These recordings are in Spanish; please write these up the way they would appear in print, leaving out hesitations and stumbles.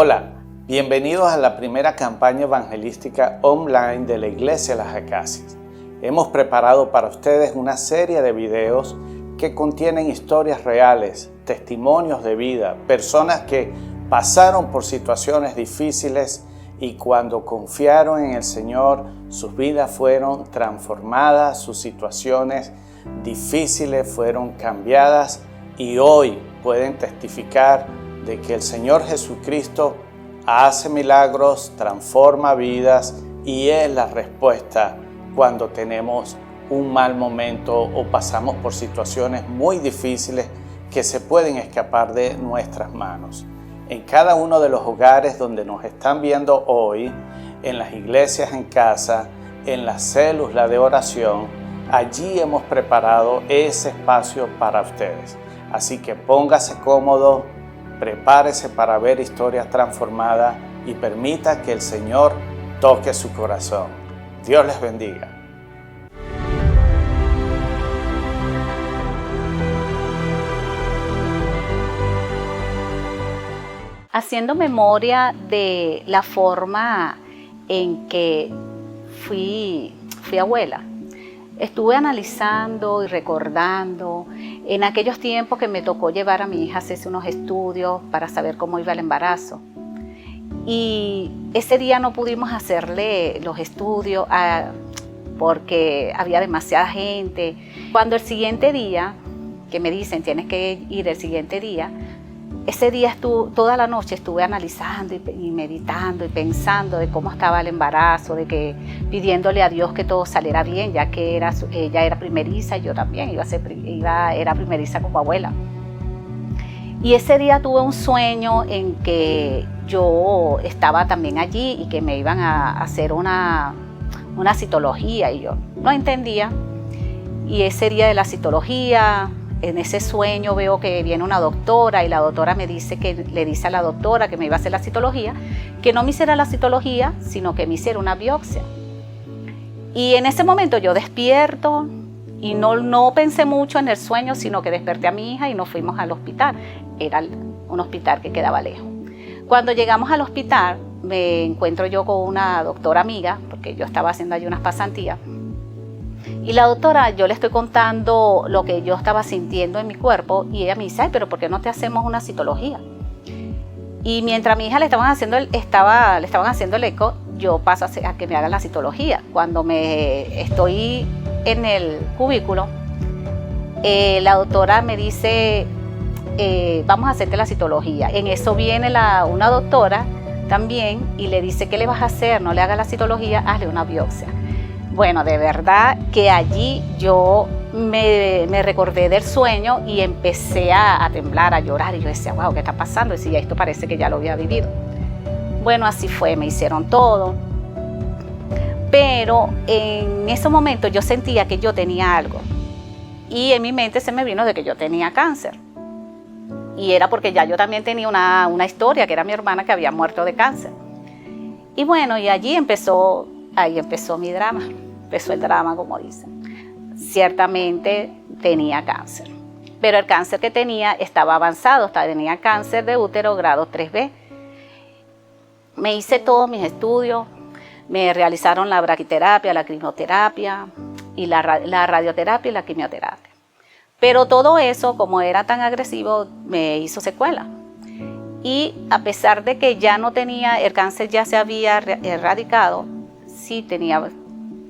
Hola, bienvenidos a la primera campaña evangelística online de la Iglesia Las Acacias. Hemos preparado para ustedes una serie de videos que contienen historias reales, testimonios de vida, personas que pasaron por situaciones difíciles y cuando confiaron en el Señor, sus vidas fueron transformadas, sus situaciones difíciles fueron cambiadas y hoy pueden testificar de que el Señor Jesucristo hace milagros, transforma vidas y es la respuesta cuando tenemos un mal momento o pasamos por situaciones muy difíciles que se pueden escapar de nuestras manos. En cada uno de los hogares donde nos están viendo hoy, en las iglesias en casa, en las células de oración, allí hemos preparado ese espacio para ustedes. Así que póngase cómodo, prepárese para ver historias transformadas y permita que el Señor toque su corazón. Dios les bendiga. Haciendo memoria de la forma en que fui abuela, estuve analizando y recordando en aquellos tiempos que me tocó llevar a mi hija a hacerse unos estudios para saber cómo iba el embarazo. Y ese día no pudimos hacerle los estudios porque había demasiada gente. Cuando el siguiente día, que me dicen tienes que ir el siguiente día, ese día toda la noche estuve analizando y meditando y pensando de cómo estaba el embarazo, de que pidiéndole a Dios que todo saliera bien, ya que ella era primeriza y yo también era primeriza como abuela. Y ese día tuve un sueño en que yo estaba también allí y que me iban a hacer una citología y yo no entendía. Y ese día de la citología, en ese sueño veo que viene una doctora y la doctora le dice a la doctora que me iba a hacer la citología, que no me hiciera la citología, sino que me hiciera una biopsia. Y en ese momento yo despierto y no pensé mucho en el sueño, sino que desperté a mi hija y nos fuimos al hospital. Era un hospital que quedaba lejos. Cuando llegamos al hospital, me encuentro yo con una doctora amiga, porque yo estaba haciendo allí unas pasantías. Y la doctora, yo le estoy contando lo que yo estaba sintiendo en mi cuerpo y ella me dice, ay, pero ¿por qué no te hacemos una citología? Y mientras a mi hija le estaban haciendo el eco, yo paso a que me hagan la citología. Cuando estoy en el cubículo, la doctora me dice, vamos a hacerte la citología. En eso viene una doctora también y le dice, ¿qué le vas a hacer? No le hagas la citología, hazle una biopsia. Bueno, de verdad que allí yo me recordé del sueño y empecé a temblar, a llorar. Y yo decía, wow, ¿qué está pasando? Y decía, esto parece que ya lo había vivido. Bueno, así fue, me hicieron todo. Pero en ese momento yo sentía que yo tenía algo. Y en mi mente se me vino de que yo tenía cáncer. Y era porque ya yo también tenía una historia, que era mi hermana que había muerto de cáncer. Y bueno, y ahí empezó mi drama. Empezó el drama, como dicen. Ciertamente tenía cáncer, pero el cáncer que tenía estaba avanzado, tenía cáncer de útero grado 3B. Me hice todos mis estudios, me realizaron la braquiterapia, la quimioterapia y la radioterapia y la quimioterapia. Pero todo eso, como era tan agresivo, me hizo secuela. Y a pesar de que ya no tenía, el cáncer ya se había erradicado, sí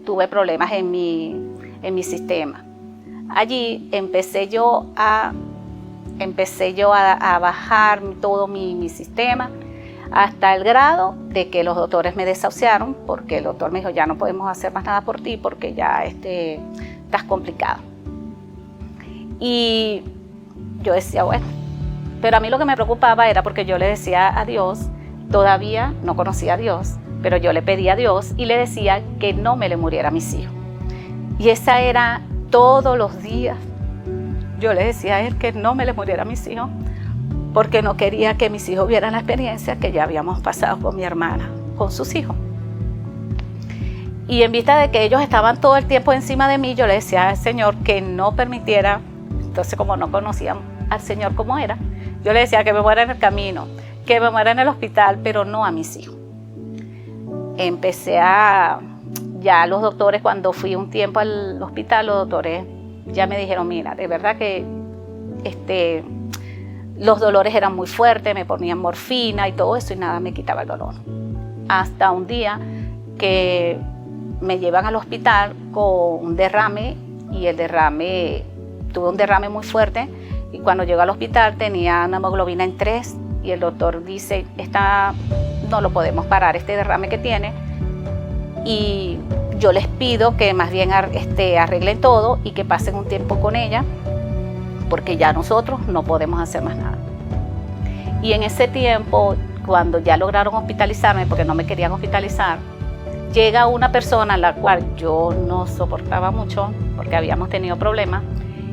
tuve problemas en mi sistema. Allí empecé yo a bajar todo mi sistema hasta el grado de que los doctores me desahuciaron porque el doctor me dijo, ya no podemos hacer más nada por ti porque ya estás complicado. Y yo decía, bueno, pero a mí lo que me preocupaba era porque yo le decía a Dios, todavía no conocía a Dios, pero yo le pedí a Dios y le decía que no me le muriera a mis hijos. Y esa era todos los días. Yo le decía a él que no me le muriera a mis hijos, porque no quería que mis hijos vieran la experiencia que ya habíamos pasado con mi hermana, con sus hijos. Y en vista de que ellos estaban todo el tiempo encima de mí, yo le decía al Señor que no permitiera, entonces como no conocían al Señor como era, yo le decía que me muera en el camino, que me muera en el hospital, pero no a mis hijos. Ya los doctores, cuando fui un tiempo al hospital, los doctores ya me dijeron, mira, de verdad que los dolores eran muy fuertes, me ponían morfina y todo eso y nada me quitaba el dolor. Hasta un día que me llevan al hospital con un derrame y tuve un derrame muy fuerte y cuando llego al hospital tenía una hemoglobina en 3 y el doctor dice, no lo podemos parar, este derrame que tiene. Y yo les pido que más bien arreglen todo y que pasen un tiempo con ella, porque ya nosotros no podemos hacer más nada. Y en ese tiempo, cuando ya lograron hospitalizarme, porque no me querían hospitalizar, llega una persona a la cual yo no soportaba mucho, porque habíamos tenido problemas,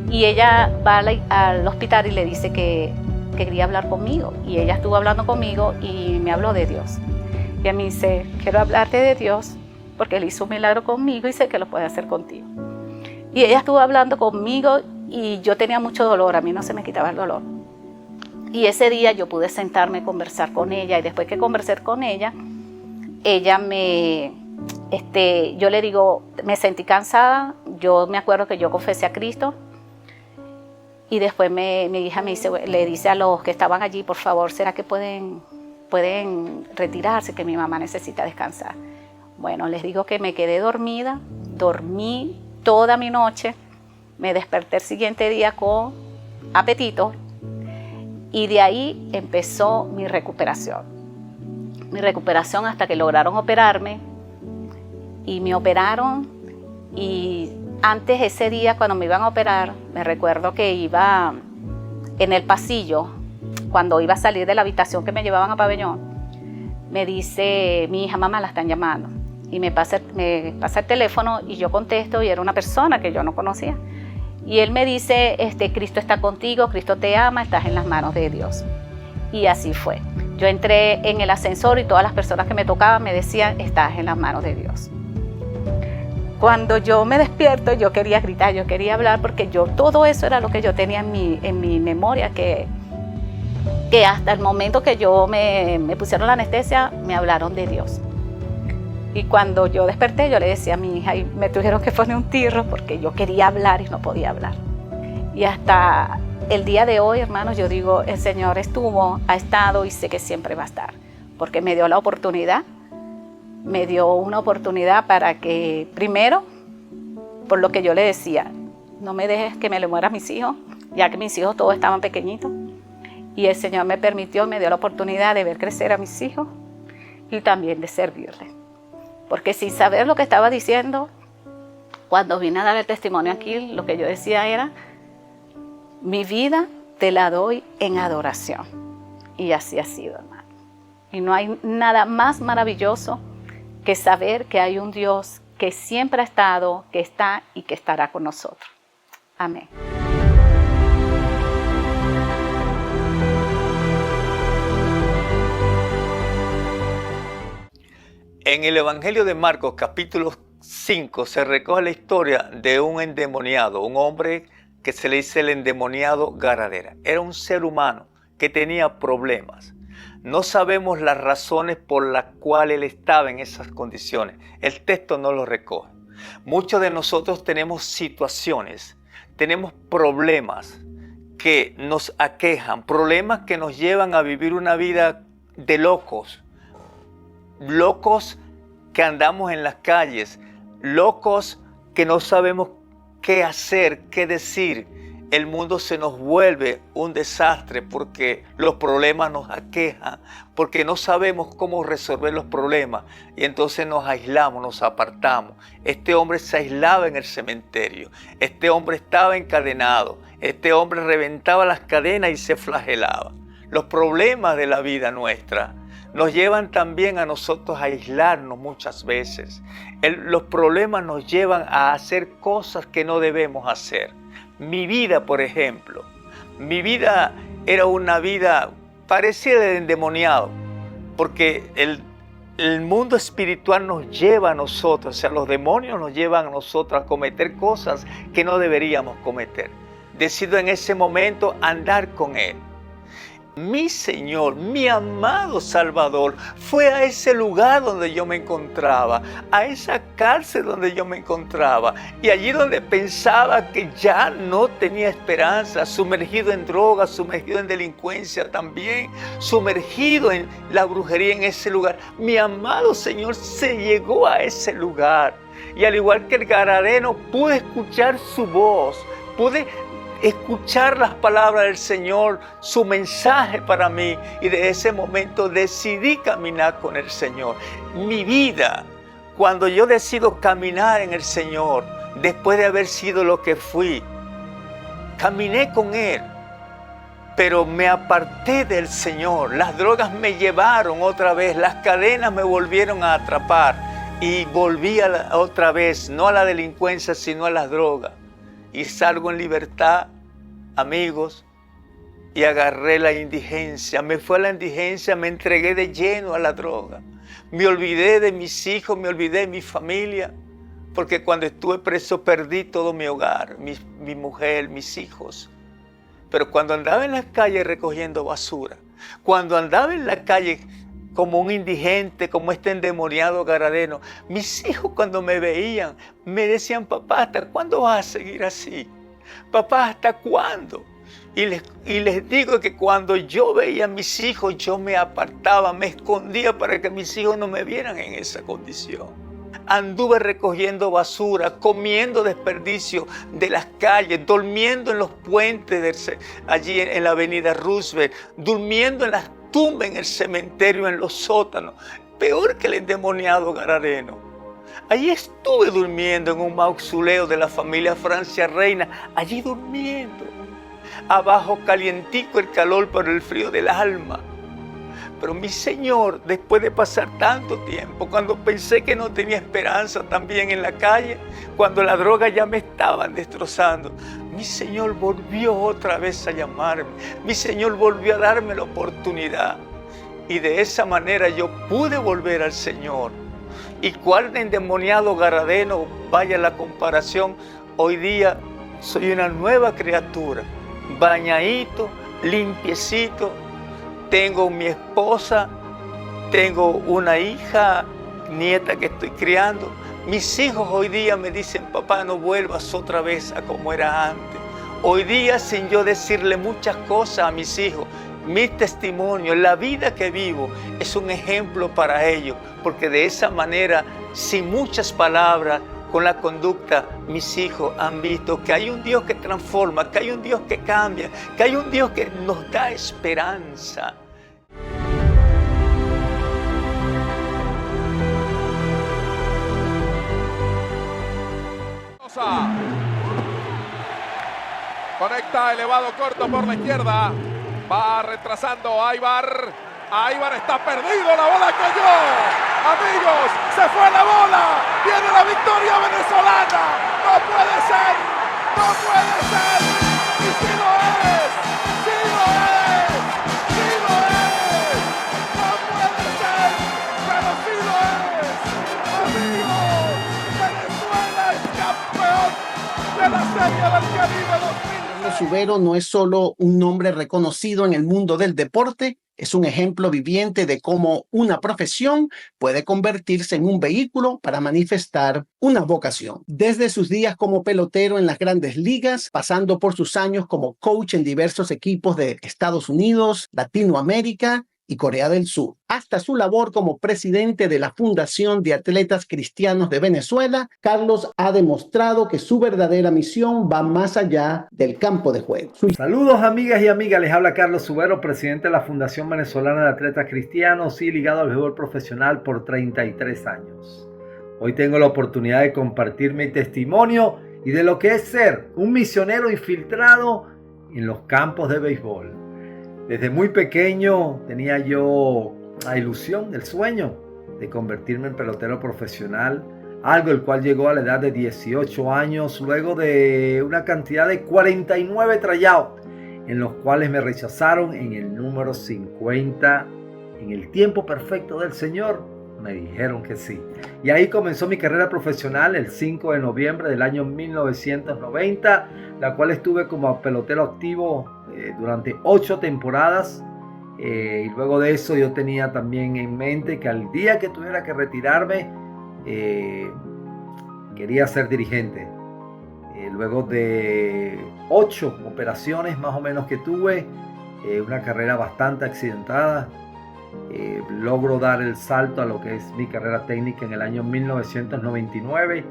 y ella va al hospital y le dice que quería hablar conmigo. Y ella estuvo hablando conmigo y me habló de Dios. Y a mí dice, quiero hablarte de Dios, porque Él hizo un milagro conmigo y sé que lo puede hacer contigo. Y ella estuvo hablando conmigo y yo tenía mucho dolor, a mí no se me quitaba el dolor. Y ese día yo pude sentarme a conversar con ella y después que conversé con ella, ella yo le digo, me sentí cansada, yo me acuerdo que yo confesé a Cristo y después mi hija le dice a los que estaban allí, por favor, ¿será que pueden retirarse, que mi mamá necesita descansar? Bueno, les digo que me quedé dormida, dormí toda mi noche, me desperté el siguiente día con apetito y de ahí empezó mi recuperación. Mi recuperación hasta que lograron operarme y me operaron y antes ese día cuando me iban a operar, me recuerdo que iba en el pasillo, cuando iba a salir de la habitación que me llevaban a pabellón, me dice mi hija, mamá, la están llamando. Y me pasa el teléfono y yo contesto y era una persona que yo no conocía. Y él me dice, Cristo está contigo, Cristo te ama, estás en las manos de Dios. Y así fue. Yo entré en el ascensor y todas las personas que me tocaban me decían, estás en las manos de Dios. Cuando yo me despierto, yo quería gritar, yo quería hablar, porque todo eso era lo que yo tenía en mi memoria, que hasta el momento que yo me pusieron la anestesia, me hablaron de Dios. Y cuando yo desperté, yo le decía a mi hija, y me tuvieron que poner un tirro porque yo quería hablar y no podía hablar. Y hasta el día de hoy, hermanos, yo digo, el Señor ha estado y sé que siempre va a estar, porque me dio una oportunidad para que, primero, por lo que yo le decía, no me dejes que me le muera a mis hijos, ya que mis hijos todos estaban pequeñitos. Y el Señor me dio la oportunidad de ver crecer a mis hijos y también de servirles. Porque sin saber lo que estaba diciendo, cuando vine a dar el testimonio aquí, lo que yo decía era, mi vida te la doy en adoración. Y así ha sido, hermano. Y no hay nada más maravilloso que saber que hay un Dios que siempre ha estado, que está y que estará con nosotros. Amén. En el Evangelio de Marcos, capítulo 5, se recoge la historia de un endemoniado, un hombre que se le dice el endemoniado Garadera. Era un ser humano que tenía problemas. No sabemos las razones por las cuales él estaba en esas condiciones. El texto no lo recoge. Muchos de nosotros tenemos situaciones, tenemos problemas que nos aquejan, problemas que nos llevan a vivir una vida de locos que andamos en las calles, locos que no sabemos qué hacer, qué decir. El mundo se nos vuelve un desastre porque los problemas nos aquejan, porque no sabemos cómo resolver los problemas y entonces nos aislamos, nos apartamos. Este hombre se aislaba en el cementerio, este hombre estaba encadenado, este hombre reventaba las cadenas y se flagelaba. Los problemas de la vida nuestra nos llevan también a nosotros a aislarnos muchas veces. Los problemas nos llevan a hacer cosas que no debemos hacer. Mi vida, por ejemplo, era una vida parecida de endemoniado, porque el mundo espiritual nos lleva a nosotros, o sea, los demonios nos llevan a nosotros a cometer cosas que no deberíamos cometer. Decido en ese momento andar con él. mi Señor, mi amado Salvador, fue a ese lugar donde yo me encontraba, a esa cárcel donde yo me encontraba, y allí donde pensaba que ya no tenía esperanza, sumergido en drogas, sumergido en delincuencia también, sumergido en la brujería en ese lugar. Mi amado Señor se llegó a ese lugar, y al igual que el gadareno, pude escuchar su voz, pude escuchar las palabras del Señor, su mensaje para mí, y de ese momento decidí caminar con el Señor. Mi vida, cuando yo decido caminar en el Señor, después de haber sido lo que fui, caminé con Él, pero me aparté del Señor. Las drogas me llevaron otra vez, las cadenas me volvieron a atrapar y volví otra vez, no a la delincuencia, sino a las drogas. Y salgo en libertad, amigos, y agarré la indigencia. Me fue a la indigencia, me entregué de lleno a la droga. Me olvidé de mis hijos, me olvidé de mi familia, porque cuando estuve preso perdí todo mi hogar, mi mujer, mis hijos. Pero cuando andaba en la calle recogiendo basura, cuando andaba en la calle como un indigente, como este endemoniado gadareno, mis hijos cuando me veían me decían: papá, ¿hasta cuándo vas a seguir así? Papá, ¿hasta cuándo? Y les digo que cuando yo veía a mis hijos, yo me apartaba, me escondía para que mis hijos no me vieran en esa condición. Anduve recogiendo basura, comiendo desperdicio de las calles, durmiendo en los puentes allí en la avenida Roosevelt, durmiendo en las tumbas en el cementerio, en los sótanos, peor que el endemoniado gadareno. Allí estuve durmiendo en un mausoleo de la familia Francia Reina, allí durmiendo. Abajo calientico el calor por el frío del alma. Pero mi Señor, después de pasar tanto tiempo, cuando pensé que no tenía esperanza también en la calle, cuando la droga ya me estaban destrozando, mi Señor volvió otra vez a llamarme. Mi Señor volvió a darme la oportunidad. Y de esa manera yo pude volver al Señor. Y cuál endemoniado gadareno, vaya la comparación, hoy día soy una nueva criatura, bañadito, limpiecito, tengo mi esposa, tengo una hija, nieta que estoy criando. Mis hijos hoy día me dicen: papá, no vuelvas otra vez a como era antes. Hoy día, sin yo decirle muchas cosas a mis hijos, mi testimonio, la vida que vivo, es un ejemplo para ellos, porque de esa manera, sin muchas palabras, con la conducta, mis hijos han visto que hay un Dios que transforma, que hay un Dios que cambia, que hay un Dios que nos da esperanza. Conecta elevado corto por la izquierda. Va retrasando Aybar. Aybar está perdido. La bola cayó. Amigos, se fue la bola. Viene la victoria venezolana. No puede ser. No puede ser. Y sí lo es. Sí lo es. Sí lo es. No puede ser. Pero sí lo es. Amigos, Venezuela es campeón de la Serie del Caribe 2000. Subero no es solo un nombre reconocido en el mundo del deporte, es un ejemplo viviente de cómo una profesión puede convertirse en un vehículo para manifestar una vocación. Desde sus días como pelotero en las grandes ligas, pasando por sus años como coach en diversos equipos de Estados Unidos, Latinoamérica y Corea del Sur, hasta su labor como presidente de la Fundación de Atletas Cristianos de Venezuela, Carlos ha demostrado que su verdadera misión va más allá del campo de juego. Saludos amigas y amigas, les habla Carlos Subero, presidente de la Fundación Venezolana de Atletas Cristianos y ligado al béisbol profesional por 33 años. Hoy tengo la oportunidad de compartir mi testimonio y de lo que es ser un misionero infiltrado en los campos de béisbol. Desde muy pequeño tenía yo la ilusión, el sueño de convertirme en pelotero profesional, algo el cual llegó a la edad de 18 años luego de una cantidad de 49 tryouts en los cuales me rechazaron en el número 50. En el tiempo perfecto del Señor me dijeron que sí. Y ahí comenzó mi carrera profesional el 5 de noviembre del año 1990, la cual estuve como pelotero activo durante 8 temporadas Y luego de eso yo tenía también en mente que al día que tuviera que retirarme, quería ser dirigente. Luego de 8 operaciones más o menos que tuve, una carrera bastante accidentada, logro dar el salto a lo que es mi carrera técnica en el año 1999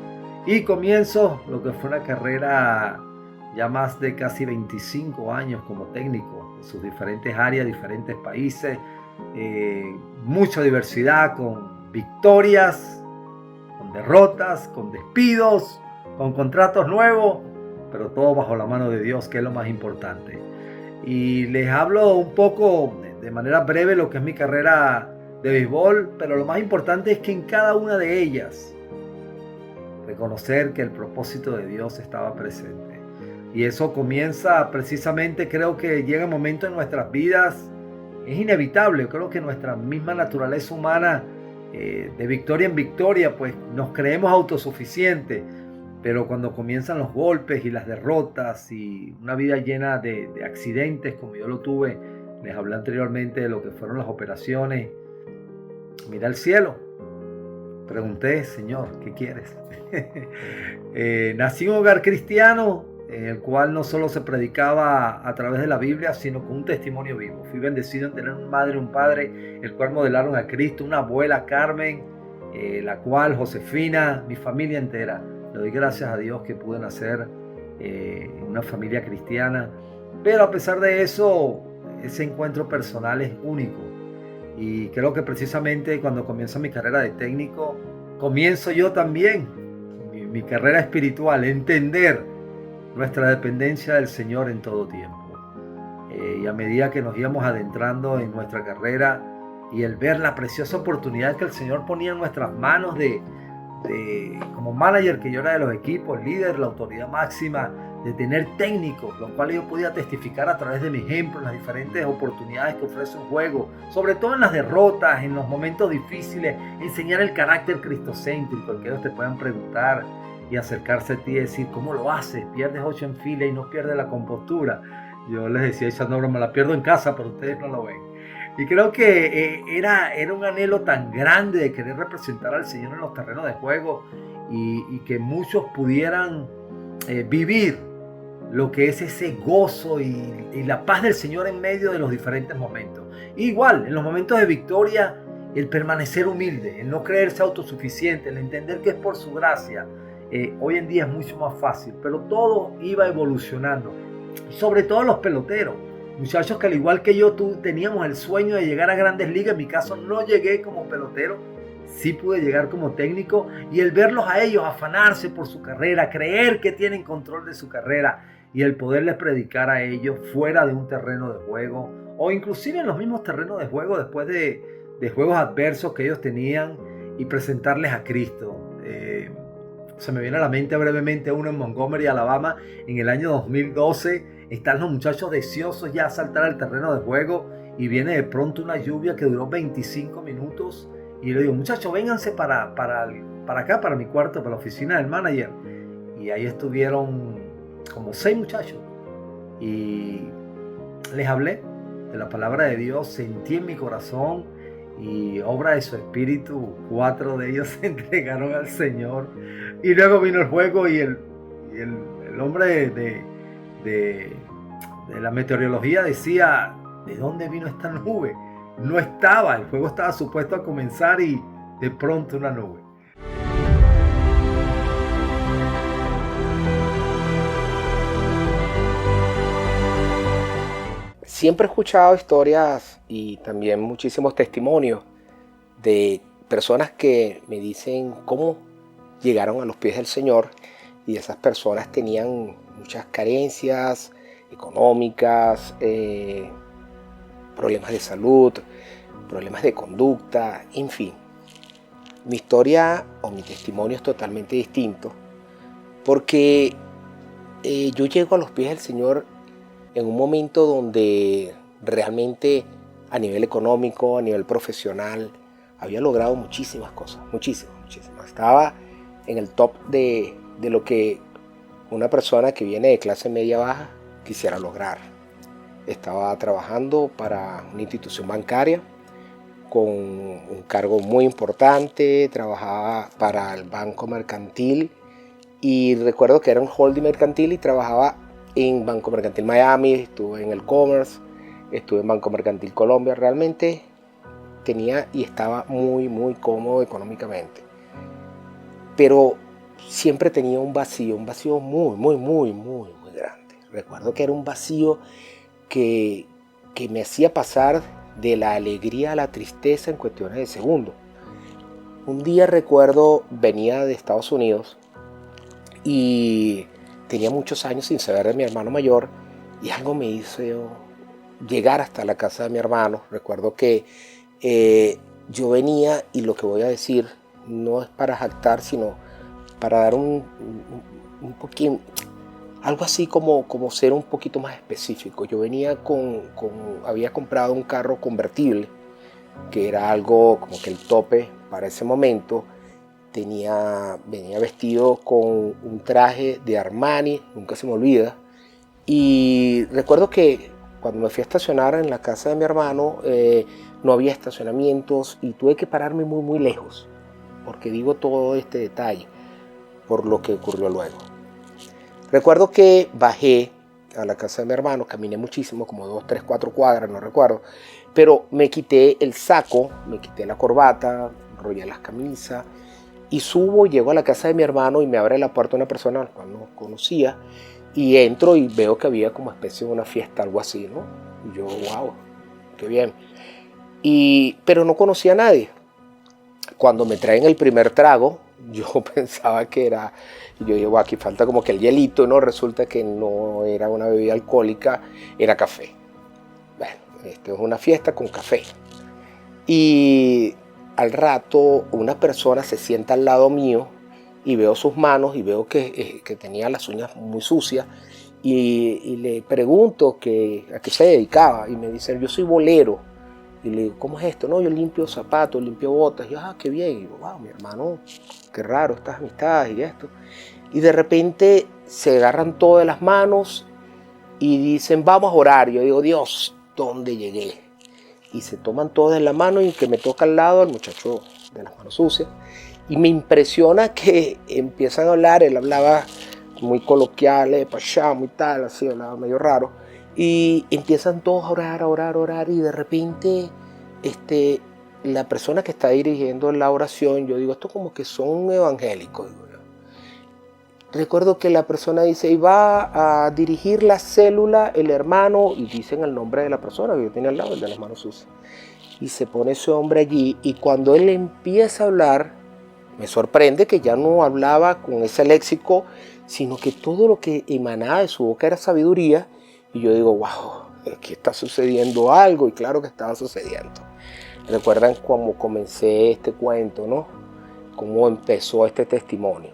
y comienzo lo que fue una carrera ya más de casi 25 años como técnico en sus diferentes áreas, diferentes países, mucha diversidad, con victorias, con derrotas, con despidos, con contratos nuevos, pero todo bajo la mano de Dios, que es lo más importante. Y les hablo un poco de manera breve lo que es mi carrera de béisbol, pero lo más importante es que en cada una de ellas reconocer que el propósito de Dios estaba presente. Y eso comienza precisamente, creo que llega un momento en nuestras vidas, es inevitable, creo que nuestra misma naturaleza humana, de victoria en victoria, pues nos creemos autosuficientes, pero cuando comienzan los golpes y las derrotas y una vida llena de accidentes como yo lo tuve, les hablé anteriormente de lo que fueron las operaciones, mira al cielo, pregunté, Señor, ¿qué quieres? Nací en un hogar cristiano en el cual no solo se predicaba a través de la Biblia, sino con un testimonio vivo. Fui bendecido en tener una madre y un padre, el cual modelaron a Cristo, una abuela, Carmen, la cual, Josefina, mi familia entera. Le doy gracias a Dios que pude nacer en una familia cristiana. Pero a pesar de eso, ese encuentro personal es único. Y creo que precisamente cuando comienzo mi carrera de técnico, comienzo yo también mi carrera espiritual, entender nuestra dependencia del Señor en todo tiempo. Y a medida que nos íbamos adentrando en nuestra carrera y el ver la preciosa oportunidad que el Señor ponía en nuestras manos como manager, que yo era de los equipos, líder, la autoridad máxima, de tener técnicos, los cuales yo podía testificar a través de mi ejemplo, las diferentes oportunidades que ofrece un juego, sobre todo en las derrotas, en los momentos difíciles, enseñar el carácter cristocéntrico, el que ellos te puedan preguntar y acercarse a ti y decir, ¿cómo lo haces? Pierdes 8 en fila y no pierdes la compostura. Yo les decía, esa no me la pierdo en casa, pero ustedes no lo ven. Y creo que era un anhelo tan grande de querer representar al Señor en los terrenos de juego y que muchos pudieran vivir lo que es ese gozo y la paz del Señor en medio de los diferentes momentos. Igual, en los momentos de victoria, el permanecer humilde, el no creerse autosuficiente, el entender que es por su gracia. Hoy en día es mucho más fácil, pero todo iba evolucionando. Sobre todo los peloteros, muchachos que al igual que yo, teníamos el sueño de llegar a grandes ligas. En mi caso no llegué como pelotero, sí pude llegar como técnico, y el verlos a ellos afanarse por su carrera, creer que tienen control de su carrera y el poderles predicar a ellos fuera de un terreno de juego o inclusive en los mismos terrenos de juego después de juegos adversos que ellos tenían y presentarles a Cristo. Se me viene a la mente brevemente uno en Montgomery, Alabama, en el año 2012. Están los muchachos deseosos ya a saltar al terreno de juego y viene de pronto una lluvia que duró 25 minutos. Y le digo, muchachos, vénganse para acá, para mi cuarto, para la oficina del manager. Y ahí estuvieron como 6 muchachos. Y les hablé de la palabra de Dios, sentí en mi corazón y obra de su espíritu, 4 de ellos se entregaron al Señor. Y luego vino el juego y el hombre de la meteorología decía, ¿de dónde vino esta nube? No estaba, el juego estaba supuesto a comenzar y de pronto una nube. Siempre he escuchado historias y también muchísimos testimonios de personas que me dicen cómo llegaron a los pies del Señor, y esas personas tenían muchas carencias económicas, problemas de salud, problemas de conducta, en fin. Mi historia o mi testimonio es totalmente distinto porque yo llego a los pies del Señor en un momento donde realmente a nivel económico, a nivel profesional, había logrado muchísimas cosas, muchísimas. Estaba en el top de lo que una persona que viene de clase media baja quisiera lograr. Estaba trabajando para una institución bancaria con un cargo muy importante, trabajaba para el Banco Mercantil y recuerdo que era un holding mercantil y trabajaba en Banco Mercantil Miami, estuve en el Commerce, estuve en Banco Mercantil Colombia. Realmente tenía y estaba muy cómodo económicamente, pero siempre tenía un vacío muy grande. Recuerdo que era un vacío que me hacía pasar de la alegría a la tristeza en cuestiones de segundos. Un día recuerdo, venía de Estados Unidos y tenía muchos años sin saber de mi hermano mayor y algo me hizo llegar hasta la casa de mi hermano. Recuerdo que yo venía, y lo que voy a decir no es para jactar, sino para dar un poquito, algo así como ser un poquito más específico. Yo venía había comprado un carro convertible, que era algo como que el tope para ese momento. Venía vestido con un traje de Armani, nunca se me olvida. Y recuerdo que cuando me fui a estacionar en la casa de mi hermano, no había estacionamientos y tuve que pararme muy lejos, porque digo todo este detalle por lo que ocurrió luego. Recuerdo que bajé a la casa de mi hermano, caminé muchísimo, como 2, 3, 4 cuadras, no recuerdo, pero me quité el saco, me quité la corbata, enrollé las camisas y subo, llego a la casa de mi hermano y me abre la puerta una persona a la cual no conocía y entro y veo que había como especie de una fiesta, algo así, ¿no? Y yo, wow, qué bien. Pero no conocía a nadie. Cuando me traen el primer trago, yo pensaba que era, yo digo, aquí falta como que el hielito, ¿no? Resulta que no era una bebida alcohólica, era café. Bueno, esto es una fiesta con café. Y al rato una persona se sienta al lado mío y veo sus manos y veo que tenía las uñas muy sucias y le pregunto a qué se dedicaba y me dice, yo soy bolero. Y le digo, ¿cómo es esto? No, yo limpio zapatos, limpio botas. Y yo, qué bien. Y digo, wow, mi hermano, qué raro estas amistades y esto. Y de repente se agarran todas las manos y dicen, vamos a orar. Yo digo, Dios, ¿dónde llegué? Y se toman todas en la mano y que me toca al lado el muchacho de las manos sucias. Y me impresiona que empiezan a hablar. Él hablaba muy coloquial, pachá, muy tal, así, hablaba medio raro. Y empiezan todos a orar, y de repente la persona que está dirigiendo la oración, yo digo, esto como que son evangélicos. Digo yo. Recuerdo que la persona dice, y va a dirigir la célula el hermano, y dicen el nombre de la persona que yo tenía al lado, el de las manos sucias. Y se pone ese hombre allí, y cuando él empieza a hablar, me sorprende que ya no hablaba con ese léxico, sino que todo lo que emanaba de su boca era sabiduría. Y yo digo, wow, aquí está sucediendo algo, y claro que estaba sucediendo. ¿Recuerdan cómo comencé este cuento, no? Cómo empezó este testimonio.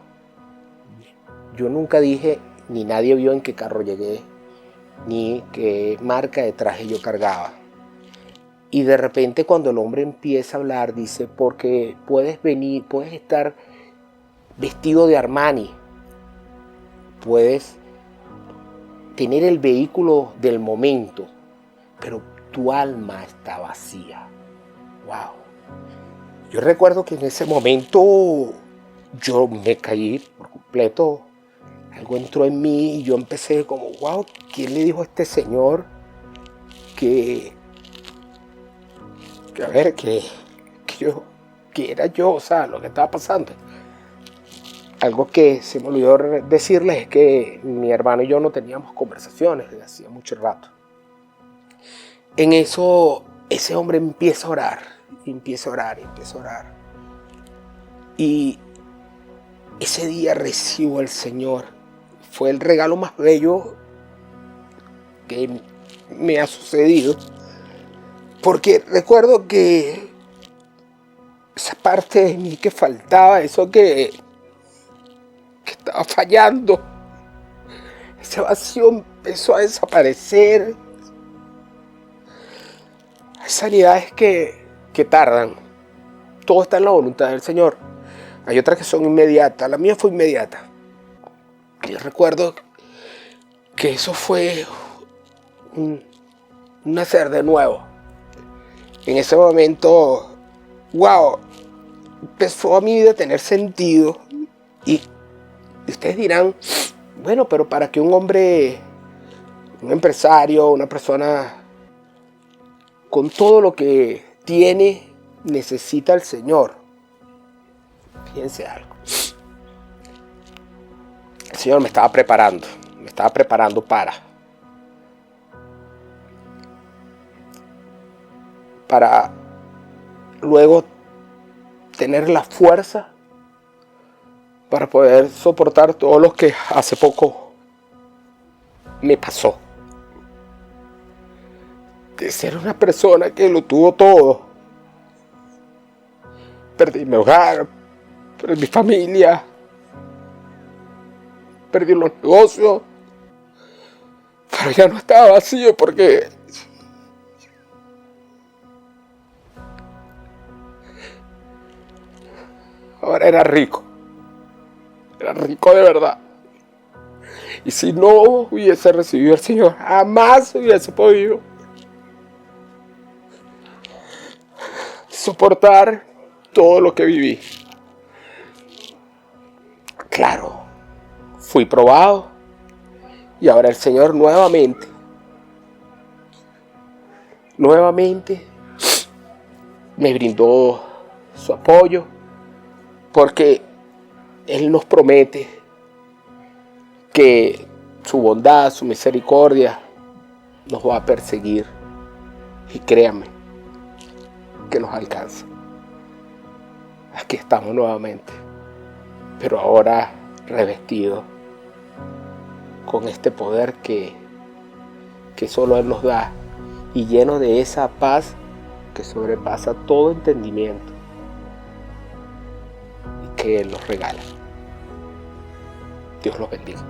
Yo nunca dije, ni nadie vio en qué carro llegué, ni qué marca de traje yo cargaba. Y de repente cuando el hombre empieza a hablar, dice, porque puedes estar vestido de Armani, puedes tener el vehículo del momento, pero tu alma está vacía. Wow. Yo recuerdo que en ese momento yo me caí por completo. Algo entró en mí y yo empecé como, wow, ¿quién le dijo a este señor que era yo, o sea, lo que estaba pasando? Algo que se me olvidó decirles es que mi hermano y yo no teníamos conversaciones desde hacía mucho rato. En eso, ese hombre empieza a orar. Y ese día recibo al Señor. Fue el regalo más bello que me ha sucedido. Porque recuerdo que esa parte de mí que faltaba, eso que estaba fallando, ese vacío empezó a desaparecer. Hay sanidades que tardan. Todo está en la voluntad del Señor. Hay otras que son inmediatas. La mía fue inmediata. Yo recuerdo que eso fue nacer de nuevo. En ese momento, wow, empezó a mi vida a tener sentido. Y ustedes dirán, bueno, pero para que un hombre, un empresario, una persona con todo lo que tiene, necesita al Señor. Fíjense algo. El Señor me estaba preparando para luego tener la fuerza para poder soportar todo lo que hace poco me pasó. De ser una persona que lo tuvo todo. Perdí mi hogar, perdí mi familia, perdí los negocios, pero ya no estaba vacío porque ahora era rico de verdad. Y si no hubiese recibido al Señor, jamás hubiese podido soportar todo lo que viví. Claro, fui probado y ahora el Señor nuevamente me brindó su apoyo, porque Él nos promete que su bondad, su misericordia nos va a perseguir, y créanme que nos alcanza. Aquí estamos nuevamente, pero ahora revestidos con este poder que solo Él nos da, y lleno de esa paz que sobrepasa todo entendimiento y que Él nos regala. Dios los bendiga.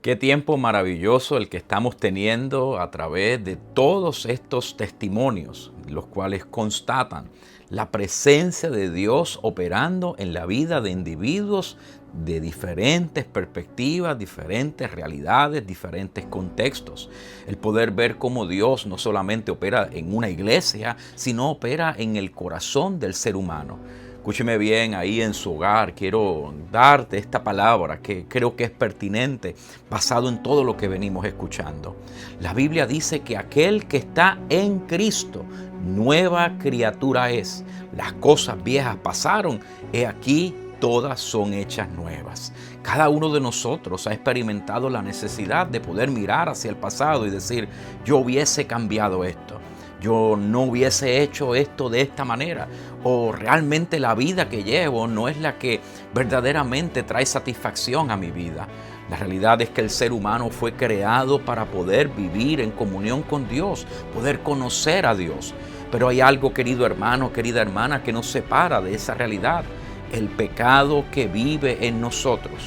Qué tiempo maravilloso el que estamos teniendo a través de todos estos testimonios, los cuales constatan la presencia de Dios operando en la vida de individuos de diferentes perspectivas, diferentes realidades, diferentes contextos. El poder ver cómo Dios no solamente opera en una iglesia, sino opera en el corazón del ser humano. Escúcheme bien, ahí en su hogar quiero darte esta palabra que creo que es pertinente, basado en todo lo que venimos escuchando. La Biblia dice que aquel que está en Cristo, nueva criatura es. Las cosas viejas pasaron, he aquí todas son hechas nuevas. Cada uno de nosotros ha experimentado la necesidad de poder mirar hacia el pasado y decir, yo hubiese cambiado esto. Yo no hubiese hecho esto de esta manera, o realmente la vida que llevo no es la que verdaderamente trae satisfacción a mi vida. La realidad es que el ser humano fue creado para poder vivir en comunión con Dios, poder conocer a Dios. Pero hay algo, querido hermano, querida hermana, que nos separa de esa realidad. El pecado que vive en nosotros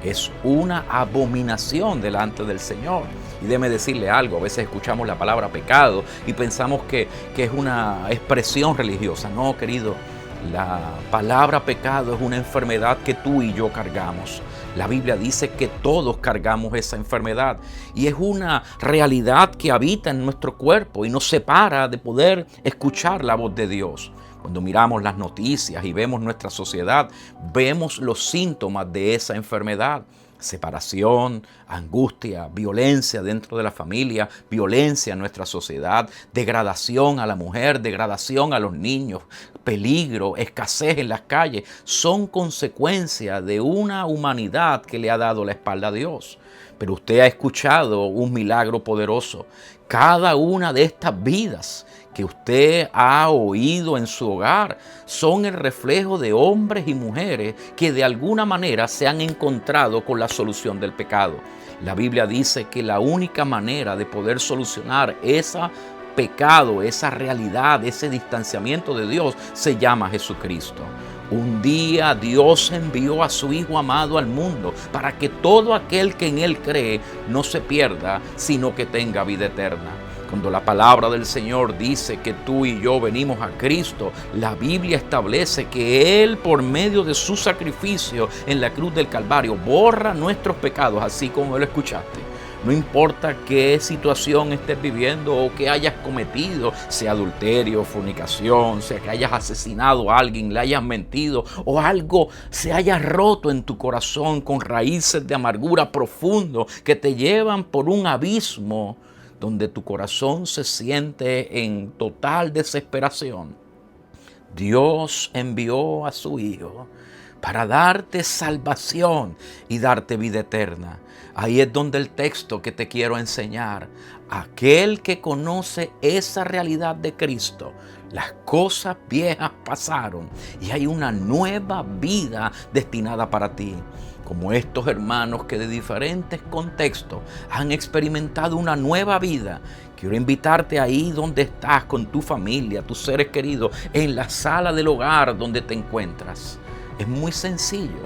es una abominación delante del Señor. Y déjeme decirle algo, a veces escuchamos la palabra pecado y pensamos que es una expresión religiosa. No, querido, la palabra pecado es una enfermedad que tú y yo cargamos. La Biblia dice que todos cargamos esa enfermedad y es una realidad que habita en nuestro cuerpo y nos separa de poder escuchar la voz de Dios. Cuando miramos las noticias y vemos nuestra sociedad, vemos los síntomas de esa enfermedad. Separación, angustia, violencia dentro de la familia, violencia en nuestra sociedad, degradación a la mujer, degradación a los niños, peligro, escasez en las calles, son consecuencia de una humanidad que le ha dado la espalda a Dios. Pero usted ha escuchado un milagro poderoso. Cada una de estas vidas que usted ha oído en su hogar son el reflejo de hombres y mujeres que de alguna manera se han encontrado con la solución del pecado. La Biblia dice que la única manera de poder solucionar ese pecado, esa realidad, ese distanciamiento de Dios, se llama Jesucristo. Un día Dios envió a su Hijo amado al mundo para que todo aquel que en Él cree no se pierda, sino que tenga vida eterna. Cuando la palabra del Señor dice que tú y yo venimos a Cristo, la Biblia establece que Él, por medio de su sacrificio en la cruz del Calvario, borra nuestros pecados, así como lo escuchaste. No importa qué situación estés viviendo o que hayas cometido, sea adulterio, fornicación, sea que hayas asesinado a alguien, le hayas mentido o algo se haya roto en tu corazón con raíces de amargura profundo que te llevan por un abismo donde tu corazón se siente en total desesperación. Dios envió a su Hijo para darte salvación y darte vida eterna. Ahí es donde el texto que te quiero enseñar, aquel que conoce esa realidad de Cristo, las cosas viejas pasaron y hay una nueva vida destinada para ti. Como estos hermanos que de diferentes contextos han experimentado una nueva vida, quiero invitarte ahí donde estás con tu familia, tus seres queridos, en la sala del hogar donde te encuentras. Es muy sencillo.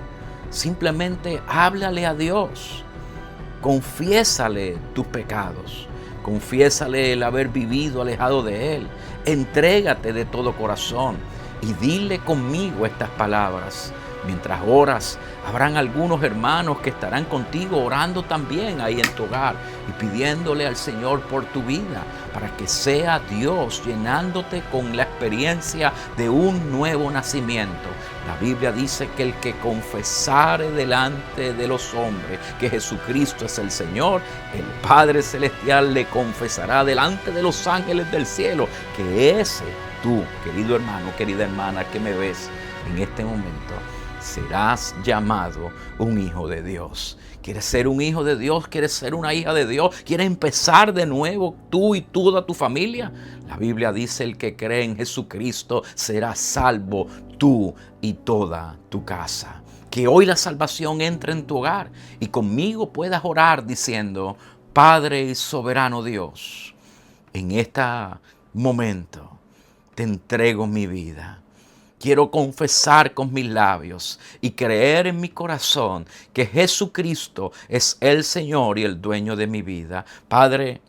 Simplemente háblale a Dios. Confiésale tus pecados. Confiésale el haber vivido alejado de Él. Entrégate de todo corazón y dile conmigo estas palabras. Mientras oras, habrán algunos hermanos que estarán contigo orando también ahí en tu hogar y pidiéndole al Señor por tu vida para que sea Dios llenándote con la experiencia de un nuevo nacimiento. La Biblia dice que el que confesare delante de los hombres que Jesucristo es el Señor, el Padre Celestial le confesará delante de los ángeles del cielo que ese tú, querido hermano, querida hermana que me ves en este momento, serás llamado un hijo de Dios. ¿Quieres ser un hijo de Dios? ¿Quieres ser una hija de Dios? ¿Quieres empezar de nuevo tú y toda tu familia? La Biblia dice: el que cree en Jesucristo será salvo, tú y toda tu casa. Que hoy la salvación entre en tu hogar y conmigo puedas orar diciendo: Padre y soberano Dios, en este momento te entrego mi vida. Quiero confesar con mis labios y creer en mi corazón que Jesucristo es el Señor y el dueño de mi vida. Padre,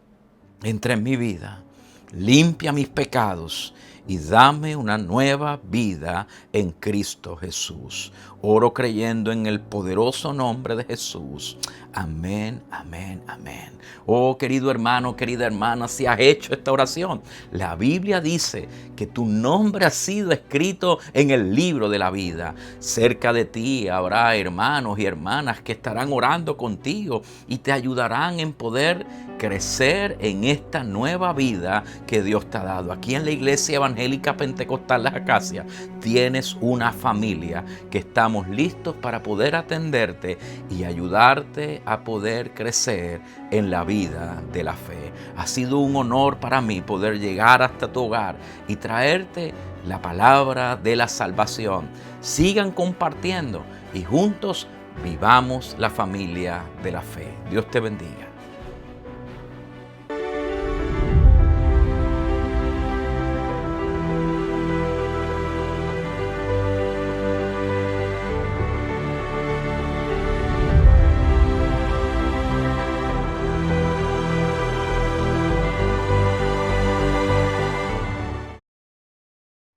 entra en mi vida, limpia mis pecados y dame una nueva vida en Cristo Jesús. Oro creyendo en el poderoso nombre de Jesús. Amén, amén, amén. Oh, querido hermano, querida hermana, si has hecho esta oración, la Biblia dice que tu nombre ha sido escrito en el libro de la vida. Cerca de ti habrá hermanos y hermanas que estarán orando contigo y te ayudarán en poder crecer en esta nueva vida que Dios te ha dado. Aquí en la Iglesia Evangélica Pentecostal Las Acacias tienes una familia que estamos listos para poder atenderte y ayudarte a poder crecer en la vida de la fe. Ha sido un honor para mí poder llegar hasta tu hogar y traerte la palabra de la salvación. Sigan compartiendo y juntos vivamos la familia de la fe. Dios te bendiga.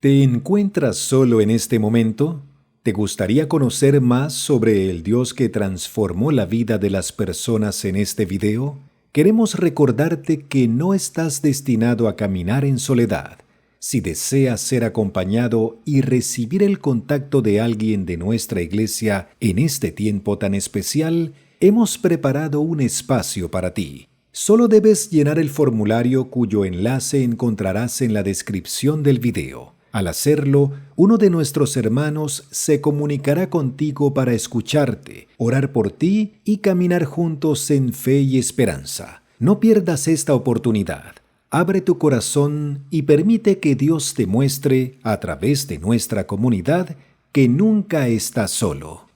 ¿Te encuentras solo en este momento? ¿Te gustaría conocer más sobre el Dios que transformó la vida de las personas en este video? Queremos recordarte que no estás destinado a caminar en soledad. Si deseas ser acompañado y recibir el contacto de alguien de nuestra iglesia en este tiempo tan especial, hemos preparado un espacio para ti. Solo debes llenar el formulario cuyo enlace encontrarás en la descripción del video. Al hacerlo, uno de nuestros hermanos se comunicará contigo para escucharte, orar por ti y caminar juntos en fe y esperanza. No pierdas esta oportunidad. Abre tu corazón y permite que Dios te muestre, a través de nuestra comunidad, que nunca estás solo.